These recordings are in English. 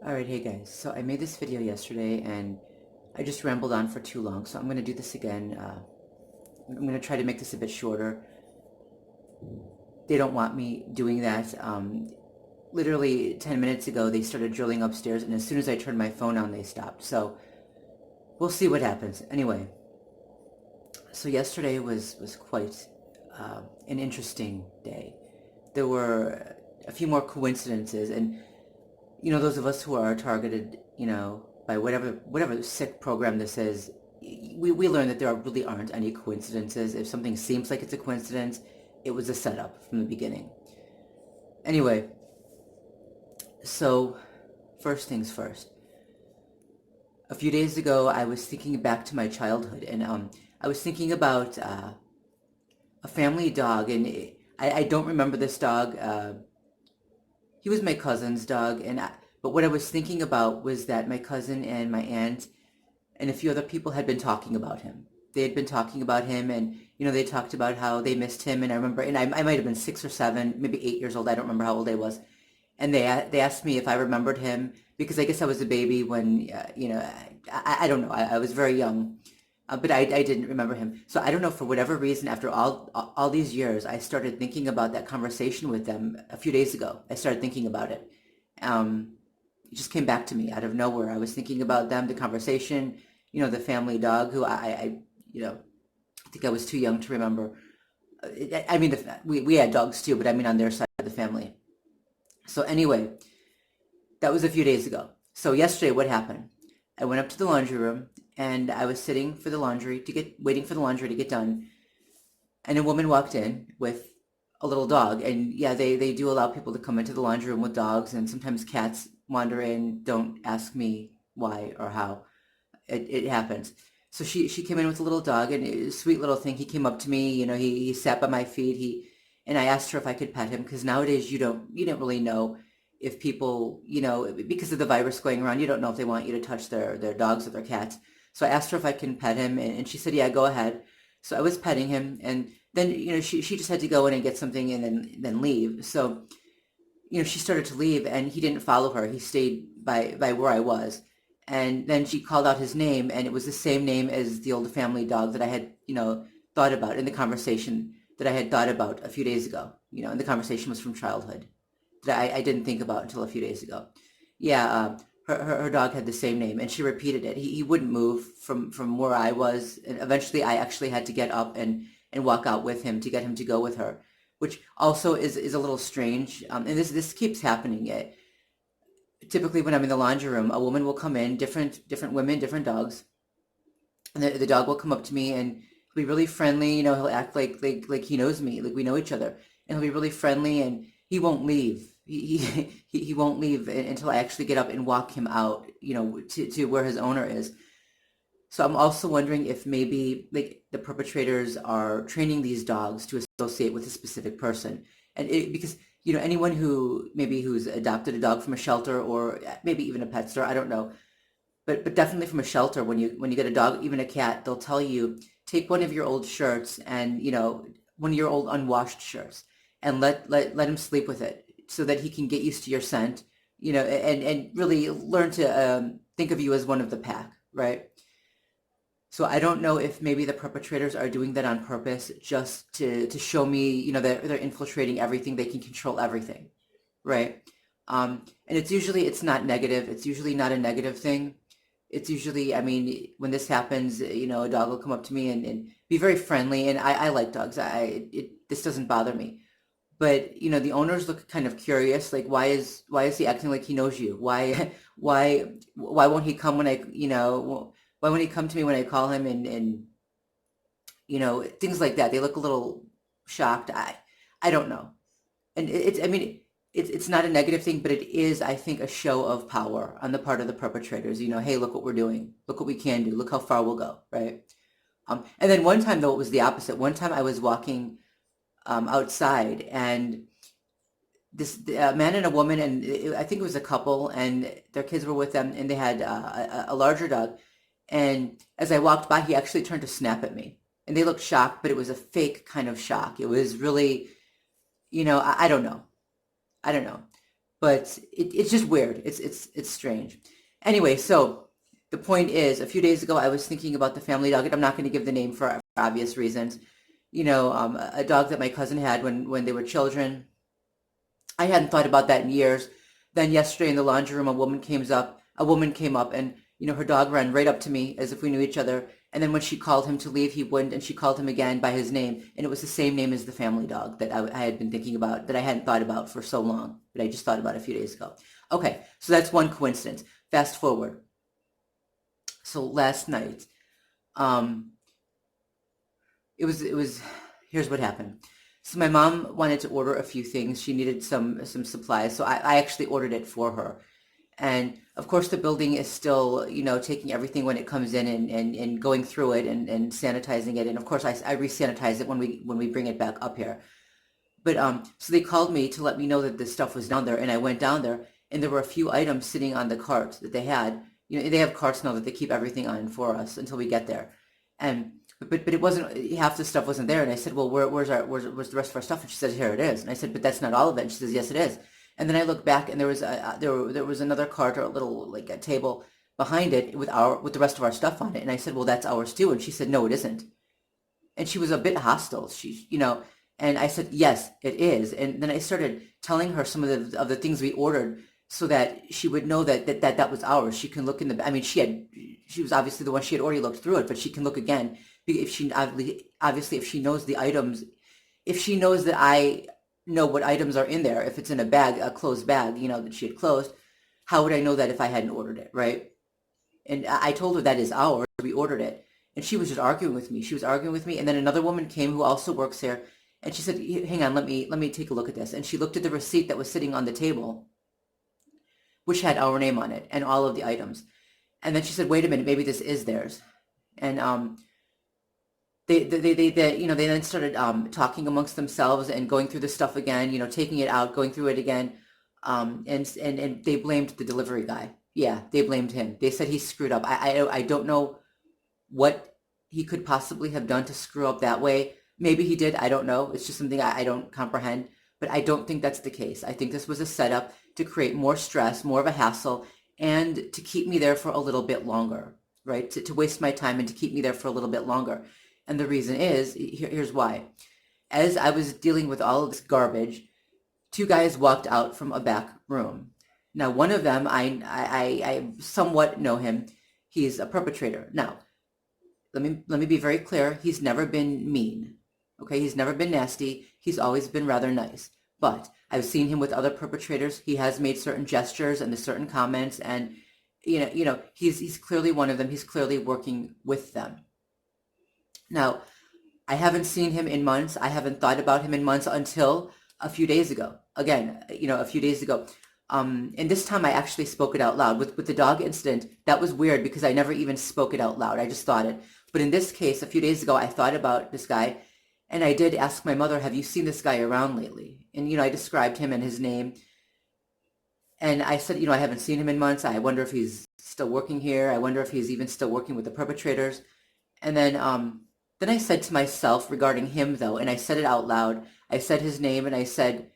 Alright, hey guys. So I made this video yesterday and I just rambled on for too long, so I'm going to do this again. I'm going to try to make this a bit shorter. They don't want me doing that. Literally 10 minutes ago, they started drilling upstairs, and as soon as I turned my phone on, they stopped. So we'll see what happens. Anyway, so yesterday was quite an interesting day. There were a few more coincidences, and those of us who are targeted, by whatever sick program this is, we learn that there really aren't any coincidences. If something seems like it's a coincidence, it was a setup from the beginning. Anyway, so first things first. A few days ago, I was thinking back to my childhood, and I was thinking about a family dog, and I don't remember this dog. He was my cousin's dog, but what I was thinking about was that my cousin and my aunt and a few other people had been talking about him. They had been talking about him, and they talked about how they missed him. And I remember, and I might have been 6 or 7, maybe 8 years old. I don't remember how old I was. And they asked me if I remembered him because I guess I was a baby when I don't know. I was very young, but I didn't remember him. So I don't know, for whatever reason, after all these years, I started thinking about that conversation with them a few days ago. I started thinking about it. It just came back to me out of nowhere. I was thinking about them, the conversation, the family dog who I think I was too young to remember. I mean, we had dogs too, but I mean on their side of the family. So anyway, that was a few days ago. So yesterday, what happened? I went up to the laundry room and I was sitting for the laundry waiting for the laundry to get done. And a woman walked in with a little dog. And yeah, they do allow people to come into the laundry room with dogs, and sometimes cats wander in. Don't ask me why or how. It happens. So she came in with a little dog, and it was a sweet little thing. He came up to me, he sat by my feet. And I asked her if I could pet him, because nowadays you don't really know if people, because of the virus going around, you don't know if they want you to touch their dogs or their cats. So I asked her if I can pet him, and she said, yeah, go ahead. So I was petting him, and then, she just had to go in and get something and then leave. So, she started to leave, and he didn't follow her. He stayed by where I was. And then she called out his name, and it was the same name as the old family dog that I had, thought about in the conversation that I had thought about a few days ago. And the conversation was from childhood that I didn't think about until a few days ago. Yeah, her dog had the same name, and she repeated it. He wouldn't move from where I was, and eventually I actually had to get up and walk out with him to get him to go with her, which also is a little strange. And this keeps happening. Typically, when I'm in the laundry room, a woman will come in, different women, different dogs, and the dog will come up to me and he'll be really friendly. He'll act like he knows me, like we know each other, and he'll be really friendly, and he won't leave. He won't leave until I actually get up and walk him out, to where his owner is. So I'm also wondering if maybe like the perpetrators are training these dogs to associate with a specific person, because anyone who's adopted a dog from a shelter, or maybe even a pet store, I don't know, but definitely from a shelter, when you get a dog, even a cat, they'll tell you, take one of your old shirts, and one of your old unwashed shirts, and let him sleep with it so that he can get used to your scent, and really learn to think of you as one of the pack, right? So I don't know if maybe the perpetrators are doing that on purpose, just to show me, they're infiltrating everything, they can control everything, right? And it's not negative. It's usually not a negative thing. It's usually, I mean, when this happens, a dog will come up to me and be very friendly, and I like dogs. This doesn't bother me. But, the owners look kind of curious, like, why is he acting like he knows you? Why won't he come when why won't he come to me when I call him, and things like that. They look a little shocked. I don't know. And I mean, it's not a negative thing, but it is, I think, a show of power on the part of the perpetrators. Hey, look what we're doing. Look what we can do. Look how far we'll go, right? And then one time, though, it was the opposite. One time I was walking outside, and this man and a woman, and I think it was a couple, and their kids were with them, and they had a larger dog. And as I walked by, he actually turned to snap at me. And they looked shocked, but it was a fake kind of shock. It was really, I don't know. I don't know. but it's just weird. It's strange. Anyway, so the point is, a few days ago, I was thinking about the family dog, and I'm not going to give the name for obvious reasons. A dog that my cousin had when they were children. I hadn't thought about that in years. Then yesterday in the laundry room, a woman came up and, her dog ran right up to me as if we knew each other. And then when she called him to leave, he wouldn't. And she called him again by his name. And it was the same name as the family dog that I had been thinking about, that I hadn't thought about for so long, that I just thought about a few days ago. Okay, so that's one coincidence. Fast forward. So last night, um, here's what happened. So my mom wanted to order a few things. She needed some supplies. So I actually ordered it for her. And of course the building is still, taking everything when it comes in and going through it and sanitizing it. And of course I re-sanitize it when we bring it back up here. But so they called me to let me know that this stuff was down there, and I went down there, and there were a few items sitting on the cart that they had. They have carts now that they keep everything on for us until we get there. And but it wasn't, half the stuff wasn't there. And I said, well, where's the rest of our stuff? And she said, here it is. And I said, but that's not all of it. And she says, yes, it is. And then I looked back, and there was another cart, or a little, like, a table behind it with the rest of our stuff on it. And I said, well, that's ours too. And she said, no, it isn't. And she was a bit hostile. And I said, yes, it is. And then I started telling her some of the things we ordered, so that she would know that was ours. She can look in the, I mean, she was obviously the one, she had already looked through it, but she can look again. If she, obviously, if she knows the items, if she knows that I know what items are in there, if it's in a bag, a closed bag, that she had closed, how would I know that if I hadn't ordered it, right? And I told her that is ours, we ordered it. And she was just arguing with me. She was arguing with me. And then another woman came who also works here, and she said, hang on, let me take a look at this. And she looked at the receipt that was sitting on the table, which had our name on it and all of the items. And then she said, wait a minute, maybe this is theirs. And they then started talking amongst themselves and going through the stuff again, taking it out, going through it again. And they blamed the delivery guy. Yeah, they blamed him. They said he screwed up. I don't know what he could possibly have done to screw up that way. Maybe he did. I don't know. It's just something I don't comprehend. But I don't think that's the case. I think this was a setup to create more stress, more of a hassle, and to keep me there for a little bit longer, right? To waste my time and to keep me there for a little bit longer. And the reason is, here's why. As I was dealing with all of this garbage, two guys walked out from a back room. Now, one of them, I somewhat know him. He's a perpetrator. Now, let me be very clear. He's never been mean. Okay, he's never been nasty. He's always been rather nice. But I've seen him with other perpetrators. He has made certain gestures and certain comments, and he's clearly one of them. He's clearly working with them. Now, I haven't seen him in months. I haven't thought about him in months until a few days ago. Again, a few days ago. And this time I actually spoke it out loud. With the dog incident, that was weird because I never even spoke it out loud. I just thought it. But in this case, a few days ago, I thought about this guy, and I did ask my mother, have you seen this guy around lately? And, I described him and his name. And I said, I haven't seen him in months. I wonder if he's still working here. I wonder if he's even still working with the perpetrators. And then I said to myself regarding him, though, and I said it out loud. I said his name, and I said,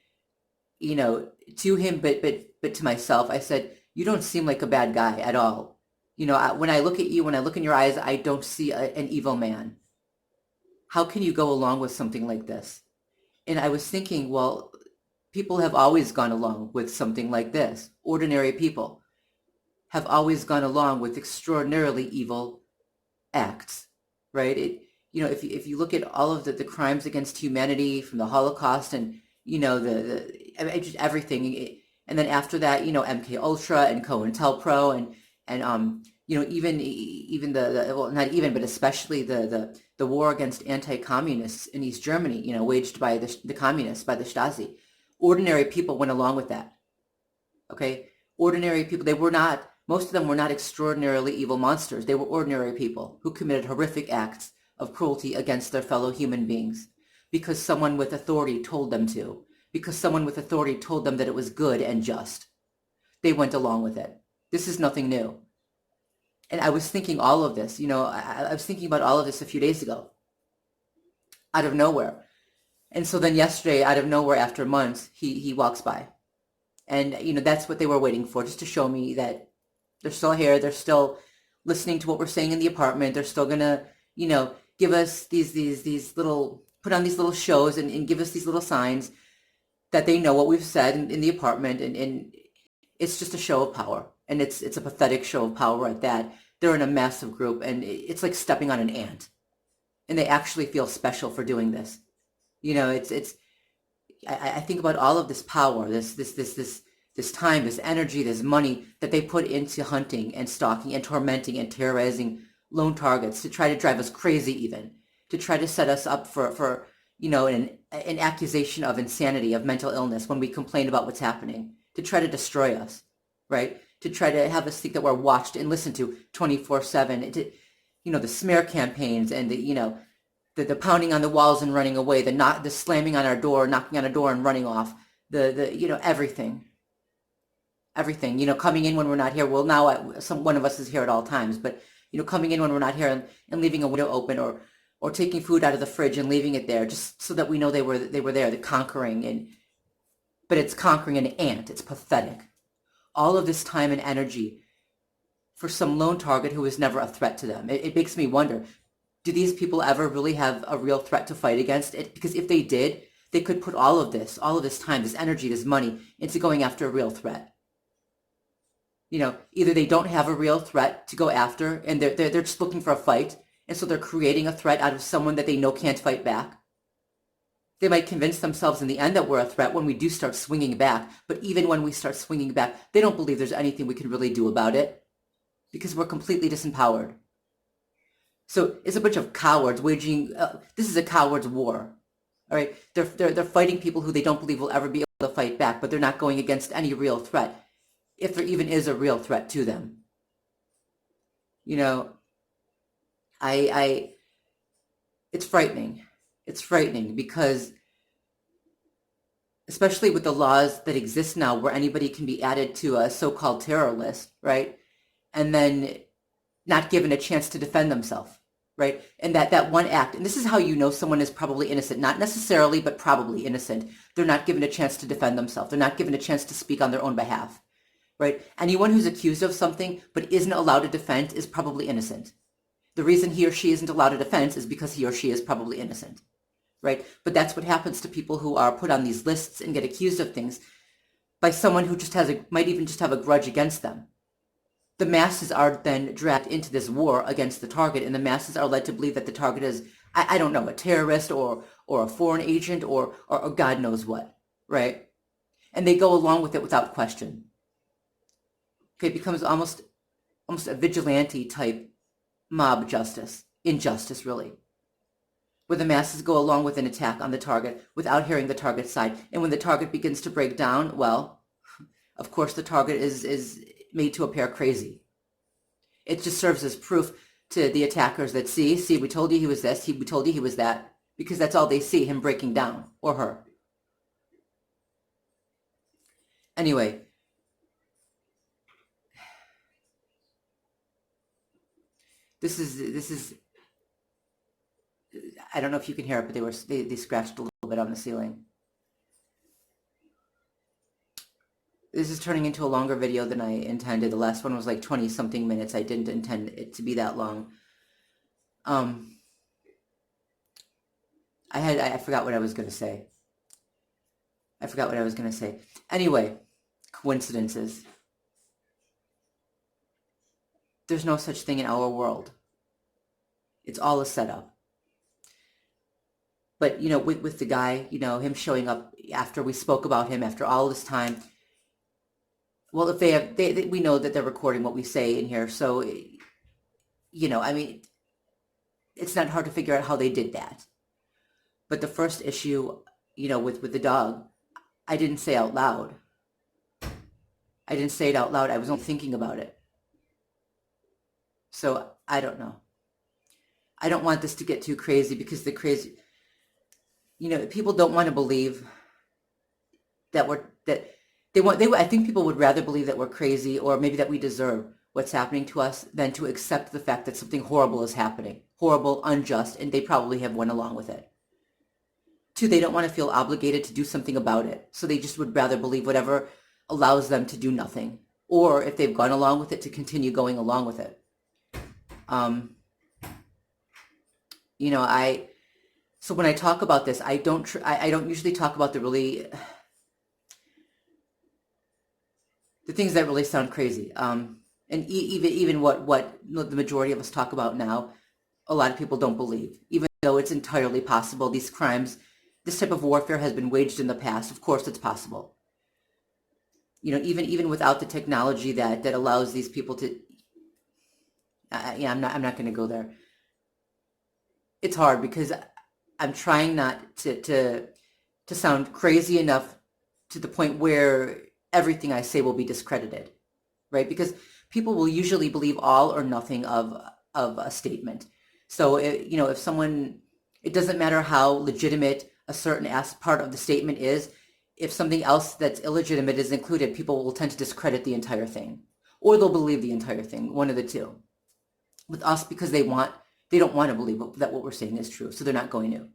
to him, but to myself, I said, you don't seem like a bad guy at all. When I look at you, when I look in your eyes, I don't see an evil man. How can you go along with something like this? And I was thinking, well, people have always gone along with something like this. Ordinary people have always gone along with extraordinarily evil acts, right? If you look at all of the crimes against humanity from the Holocaust and, just everything. And then after that, MK Ultra and COINTELPRO and even well, not even, but especially the war against anti-communists in East Germany, waged by the communists, by the Stasi. Ordinary people went along with that. Okay? Ordinary people, most of them were not extraordinarily evil monsters. They were ordinary people who committed horrific acts of cruelty against their fellow human beings because someone with authority told them to, because someone with authority told them that it was good and just. They went along with it. This is nothing new. And I was thinking all of this, I was thinking about all of this a few days ago, out of nowhere. And so then yesterday, out of nowhere, after months, he walks by. And, that's what they were waiting for, just to show me that they're still here. They're still listening to what we're saying in the apartment. They're still gonna, give us these little, put on these little shows and give us these little signs that they know what we've said in the apartment. And it's just a show of power. And it's a pathetic show of power at that. They're in a massive group, and it's like stepping on an ant. And they actually feel special for doing this. I think about all of this power, this time, this energy, this money that they put into hunting and stalking and tormenting and terrorizing lone targets to try to drive us crazy, even to try to set us up for an accusation of insanity, of mental illness when we complain about what's happening, to try to destroy us, right? To try to have us think that we're watched and listened to 24/7. The smear campaigns and the pounding on the walls and running away, the slamming on our door, knocking on a door and running off, everything, coming in when we're not here. Well, now one of us is here at all times, but coming in when we're not here and leaving a window open, or taking food out of the fridge and leaving it there just so that we know they were there. The conquering, but it's conquering an ant. It's pathetic. All of this time and energy for some lone target who was never a threat to them. It makes me wonder, do these people ever really have a real threat to fight against it? Because if they did, they could put all of this time, this energy, this money into going after a real threat. Either they don't have a real threat to go after, and they're just looking for a fight, and so they're creating a threat out of someone that they know can't fight back. They might convince themselves in the end that we're a threat when we do start swinging back, but even when we start swinging back, they don't believe there's anything we can really do about it because we're completely disempowered. So it's a bunch of cowards waging, this is a coward's war, all right? They're fighting people who they don't believe will ever be able to fight back, but they're not going against any real threat, if there even is a real threat to them. It's frightening. It's frightening because, especially with the laws that exist now, where anybody can be added to a so-called terror list, right? And then not given a chance to defend themselves, right? And that one act, and this is how you know someone is probably innocent, not necessarily, but probably innocent. They're not given a chance to defend themselves. They're not given a chance to speak on their own behalf, right? Anyone who's accused of something but isn't allowed to defend is probably innocent. The reason he or she isn't allowed to defend is because he or she is probably innocent, right? But that's what happens to people who are put on these lists and get accused of things by someone who might even just have a grudge against them. The masses are then dragged into this war against the target, and the masses are led to believe that the target is, I don't know, a terrorist or a foreign agent or God knows what, right? And they go along with it without question. Okay, it becomes almost a vigilante type mob justice, injustice really, where the masses go along with an attack on the target without hearing the target's side. And when the target begins to break down, well, of course the target is made to appear crazy. It just serves as proof to the attackers that, see, we told you he was this, we told you he was that, because that's all they see, him breaking down, or her. Anyway, this is, I don't know if you can hear it, but they scratched a little bit on the ceiling. This is turning into a longer video than I intended. The last one was like 20 something minutes. I didn't intend it to be that long. I forgot what I was going to say. Anyway, coincidences. There's no such thing in our world. It's all a setup. But, with the guy, him showing up after we spoke about him, after all this time, well, if we know that they're recording what we say in here, so, I mean, it's not hard to figure out how they did that. But the first issue, with the dog, I didn't say out loud. I didn't say it out loud. I was only thinking about it. So, I don't know. I don't want this to get too crazy because people don't want to believe that I think people would rather believe that we're crazy, or maybe that we deserve what's happening to us, than to accept the fact that something horrible is happening. Horrible, unjust, and they probably have went along with it. Two, they don't want to feel obligated to do something about it. So they just would rather believe whatever allows them to do nothing, or if they've gone along with it, to continue going along with it. You know, so when I talk about this, I don't usually talk about the things that really sound crazy. And even what the majority of us talk about now, a lot of people don't believe, even though it's entirely possible. These crimes, this type of warfare has been waged in the past. Of course, it's possible. You know, even without the technology that allows these people to. Yeah, I'm not going to go there. It's hard because I'm trying not to sound crazy enough to the point where everything I say will be discredited, right? Because people will usually believe all or nothing of a statement. So, you know, if someone, it doesn't matter how legitimate a certain part of the statement is, if something else that's illegitimate is included, people will tend to discredit the entire thing, or they'll believe the entire thing, one of the two. With us, because they don't want to believe that what we're saying is true, so they're not going to.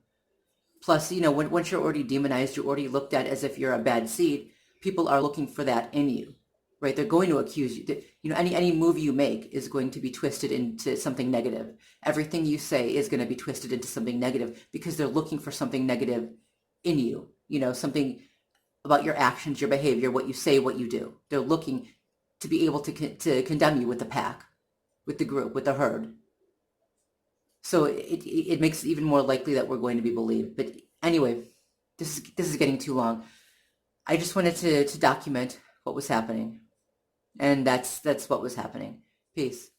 Plus, you know, once you're already demonized, you're already looked at as if you're a bad seed. People are looking for that in you, right? They're going to accuse you. You know, any move you make is going to be twisted into something negative. Everything you say is going to be twisted into something negative because they're looking for something negative in you. You know, something about your actions, your behavior, what you say, what you do. They're looking to be able to condemn you with the pack, with the group, with the herd. So it makes it even more likely that we're going to be believed. But anyway, this is getting too long. I just wanted to document what was happening, and that's what was happening. Peace.